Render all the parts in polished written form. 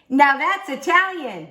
Now that's Italian.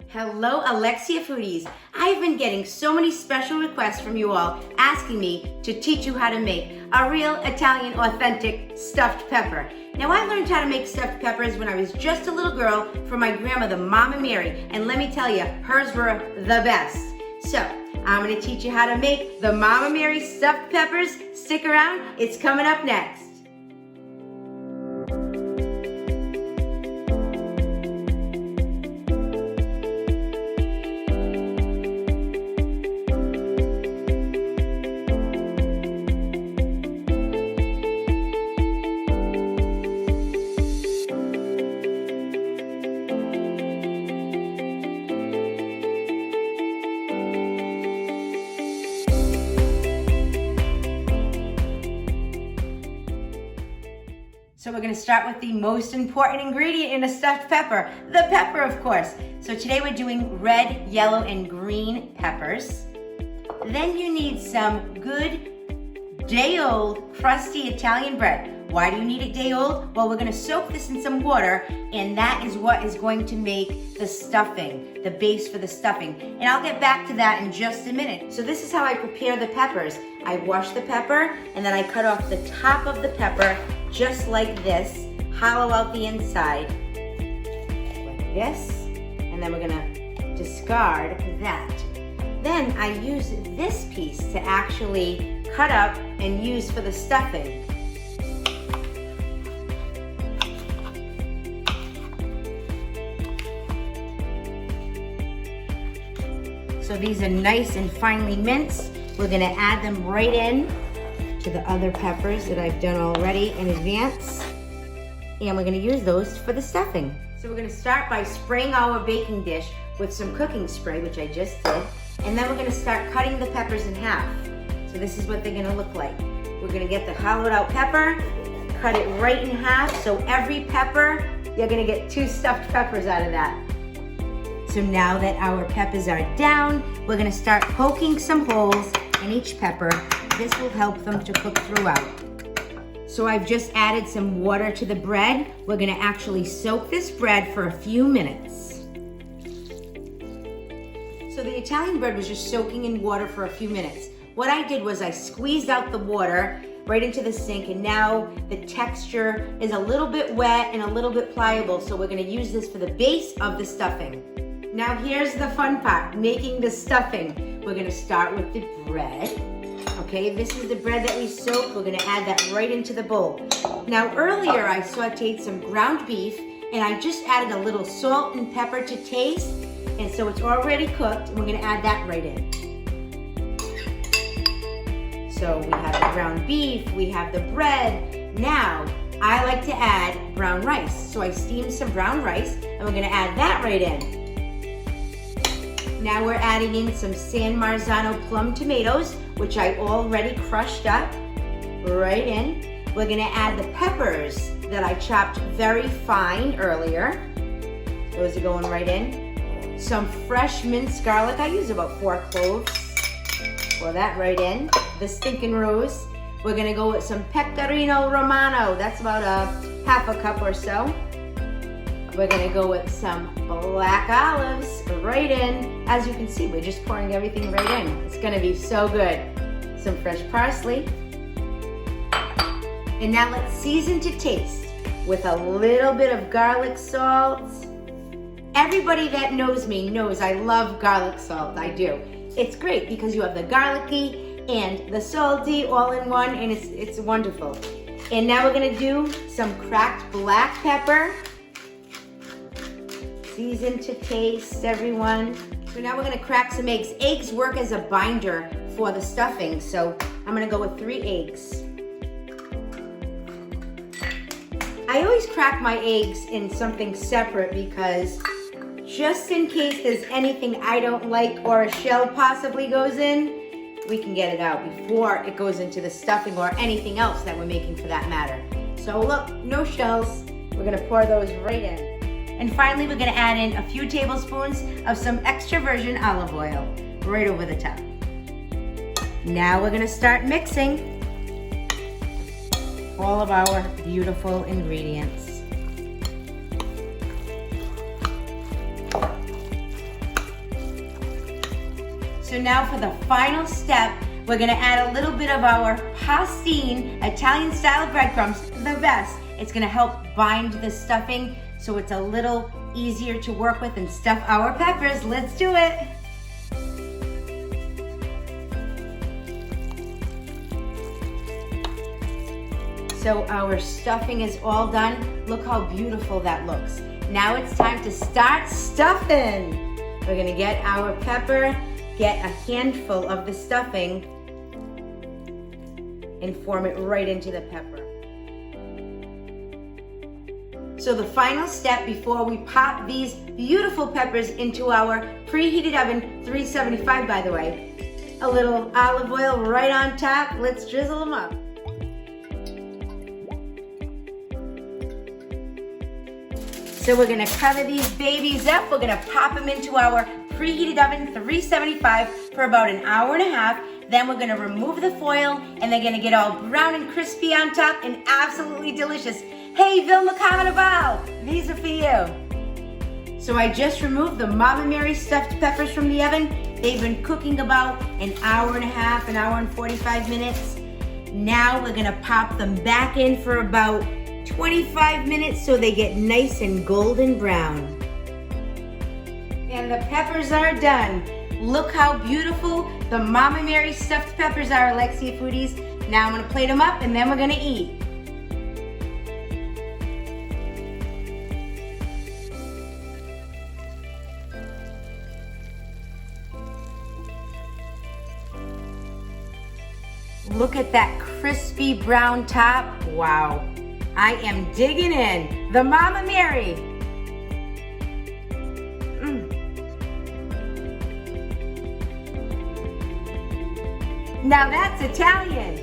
Hello, Alexia foodies. I've been getting so many special requests from you all asking me to teach you how to make a real Italian authentic stuffed pepper. Now, I learned how to make stuffed peppers when I was just a little girl from my grandmother, Mama Mary, and let me tell you, hers were the best. So, I'm gonna teach you how to make the Mama Mary stuffed peppers. Stick around, it's coming up next. So we're gonna start with the most important ingredient in a stuffed pepper, the pepper, of course. So today we're doing red, yellow, and green peppers. Then you need some good, day-old, crusty Italian bread. Why do you need it day-old? Well, we're gonna soak this in some water, and that is what is going to make the stuffing, the base for the stuffing. And I'll get back to that in just a minute. So this is how I prepare the peppers. I wash the pepper, and then I cut off the top of the pepper just like this, hollow out the inside, like this, and then we're gonna discard that. Then I use this piece to actually cut up and use for the stuffing. So these are nice and finely minced. We're gonna add them right in to the other peppers that I've done already in advance. And we're gonna use those for the stuffing. So we're gonna start by spraying our baking dish with some cooking spray, which I just did. And then we're gonna start cutting the peppers in half. So this is what they're gonna look like. We're gonna get the hollowed out pepper, cut it right in half. So every pepper, you're gonna get 2 stuffed peppers out of that. So now that our peppers are down, we're gonna start poking some holes in each pepper. This will help them to cook throughout. So I've just added some water to the bread. We're gonna actually soak this bread for a few minutes. So the Italian bread was just soaking in water for a few minutes. What I did was I squeezed out the water right into the sink, and now the texture is a little bit wet and a little bit pliable, so we're gonna use this for the base of the stuffing. Now here's the fun part, making the stuffing. We're gonna start with the bread. Okay, this is the bread that we soaked. We're gonna add that right into the bowl. Now earlier I sauteed some ground beef, and I just added a little salt and pepper to taste, and so it's already cooked, and we're gonna add that right in. So we have the ground beef, we have the bread. Now, I like to add brown rice. So I steamed some brown rice, and we're gonna add that right in. Now we're adding in some San Marzano plum tomatoes, which I already crushed up, right in. We're gonna add the peppers that I chopped very fine earlier. Those are going right in. Some fresh minced garlic. I use about 4 cloves. Pour that right in. The stinking rose. We're gonna go with some pecorino romano. That's about a half a cup or so. We're gonna go with some black olives right in. As you can see, we're just pouring everything right in. It's gonna be so good. Some fresh parsley. And now let's season to taste with a little bit of garlic salt. Everybody that knows me knows I love garlic salt, I do. It's great because you have the garlicky and the salty all in one, and it's wonderful. And now we're gonna do some cracked black pepper. Season to taste, everyone. So now we're gonna crack some eggs. Eggs work as a binder for the stuffing, so I'm gonna go with 3 eggs. I always crack my eggs in something separate because just in case there's anything I don't like or a shell possibly goes in, we can get it out before it goes into the stuffing or anything else that we're making for that matter. So look, no shells. We're gonna pour those right in. And finally, we're gonna add in a few tablespoons of some extra virgin olive oil right over the top. Now we're gonna start mixing all of our beautiful ingredients. So now for the final step, we're gonna add a little bit of our pastin Italian style breadcrumbs, the best. It's gonna help bind the stuffing so it's a little easier to work with and stuff our peppers. Let's do it. So our stuffing is all done. Look how beautiful that looks. Now it's time to start stuffing. We're gonna get our pepper, get a handful of the stuffing, and form it right into the pepper. So the final step before we pop these beautiful peppers into our preheated oven, 375 by the way, a little olive oil right on top. Let's drizzle them up. So we're gonna cover these babies up. We're gonna pop them into our preheated oven, 375 for about an hour and a half. Then we're gonna remove the foil and they're gonna get all brown and crispy on top and absolutely delicious. Hey, Vilma Carnival, these are for you. So I just removed the Mama Mary stuffed peppers from the oven. They've been cooking about an hour and a half, an hour and 45 minutes. Now we're gonna pop them back in for about 25 minutes so they get nice and golden brown. And the peppers are done. Look how beautiful the Mama Mary stuffed peppers are, Alexia foodies. Now I'm gonna plate them up and then we're gonna eat. Look at that crispy brown top. Wow. I am digging in. The Mama Mary. Now that's Italian.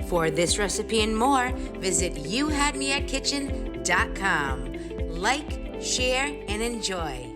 For this recipe and more, visit youhadmeatkitchen.com. Like, share, and enjoy.